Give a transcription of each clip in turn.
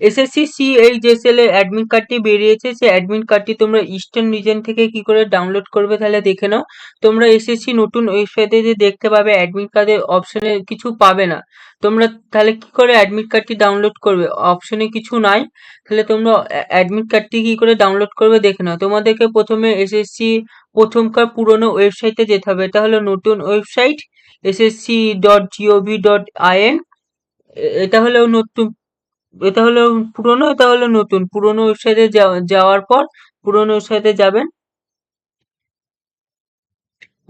SSC CHSL এর admit কার্ডটি বেরিয়েছে, সেই অ্যাডমিট কার্ডটি তোমরা ইস্টার্ন রিজন থেকে কি করে ডাউনলোড করবে তাহলে দেখে নাও। তোমরা এসএসসি নতুন ওয়েবসাইটে যে দেখতে পাবে অ্যাডমিট কার্ডের অপশনে কিছু পাবে না। তোমরা তাহলে কি করে অ্যাডমিট কার্ডটি ডাউনলোড করবে? অপশনে কিছু নাই, তাহলে তোমরা অ্যাডমিট কার্ডটি কি করে ডাউনলোড করবে দেখে নাও। তোমাদেরকে প্রথমে এসএসসি প্রথমকার পুরনো ওয়েবসাইটে যেতে হবে, এটা হলো নতুন ওয়েবসাইট ssc.gov.in। এটা হলো নতুন, এটা হলো পুরনো, এটা হলো নতুন। পুরনো ওয়েবসাইটে যাওয়ার পর পুরনো ওয়েবসাইটে যাবেন।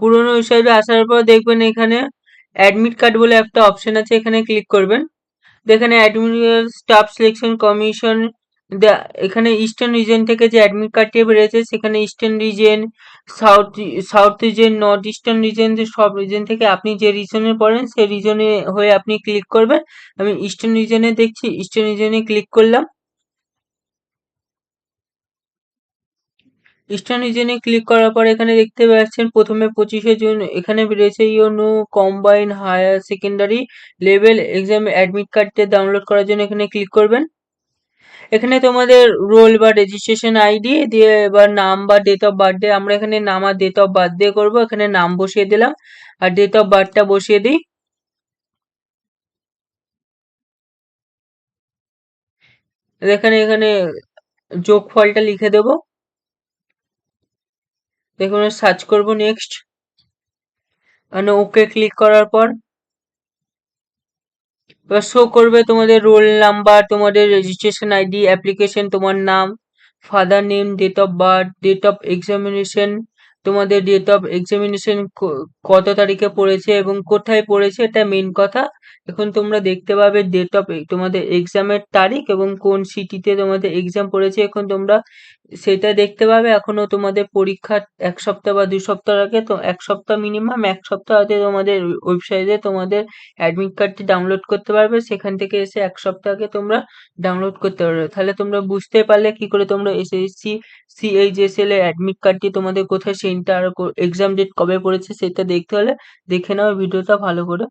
পুরনো ওয়েবসাইটে আসার পর দেখবেন এখানে অ্যাডমিট কার্ড বলে একটা অপশন আছে, এখানে ক্লিক করবেন। এখানে অ্যাডমিট স্টাফ সিলেকশন কমিশন, এখানে ইস্টার্ন রিজন থেকে যে অ্যাডমিট কার্ডটি বেরিয়েছে সেখানে eastern reason, south south reason, north eastern reason, যে সব রিজন থেকে আপনি যে রিজনে পড়েন সেই রিজনে হয়ে আপনি ক্লিক করবেন। আমি ইস্টার্ন রিজনে দেখছি, ইস্টার্ন রিজনে ক্লিক করলাম। ইস্টার্ন রিজনে ক্লিক করার পর এখানে দেখতে পাচ্ছেন প্রথমে 25শে জুন এখানে বেরিয়েছে ইউনো combine higher secondary level exam admit কার্ডটা ডাউনলোড করার জন্য এখানে ক্লিক করবেন। এখানে তোমাদের রোল বা রেজিস্ট্রেশন আইডি দিয়ে এবার নাম বা ডেট অফ বার্থডে, আমরা এখানে নাম আর ডেট অফ বার্থডে করবো, এখানে নাম বসিয়ে দিলাম আর ডেট অফ বার্থটা বসিয়ে দিই। এখানে এখানে যোগফলটা লিখে দেবো। দেখুন সার্চ করব নেক্সট, মানে ওকে ক্লিক করার পর এবার শো করবে তোমাদের রোল নাম্বার, তোমাদের রেজিস্ট্রেশন আইডি, অ্যাপ্লিকেশন, তোমার নাম, father name, date of birth, date of examination, তোমাদের ডেট অফ এক্সামিনেশন কত তারিখে পড়েছে এবং কোথায় পড়েছে, এটা মেন কথা। এখন তোমরা দেখতে পাবে ডেট অফ তোমাদের এক্সামের তারিখ এবং কোন সিটিতে তোমাদের এক্সাম পড়েছে, এখন তোমরা সেটা দেখতে পাবে। এখনো তোমাদের পরীক্ষার 1 সপ্তাহ বা 2 সপ্তাহ আগে, তো 1 সপ্তাহ মিনিমাম 1 সপ্তাহ আগে তোমাদের ওয়েবসাইটে তোমাদের অ্যাডমিট কার্ডটি ডাউনলোড করতে পারবে। সেখান থেকে এসে 1 সপ্তাহ আগে তোমরা ডাউনলোড করতে পারবে। তাহলে তোমরা বুঝতে পারলে কি করে তোমরা এসএসসি সিএইচএসএল এর অ্যাডমিট কার্ডটি তোমাদের কোথায় সেন্টার, এক্সাম ডেট কবে পড়েছে সেটা দেখতে হলে দেখে নাও ভিডিওটা ভালো করে।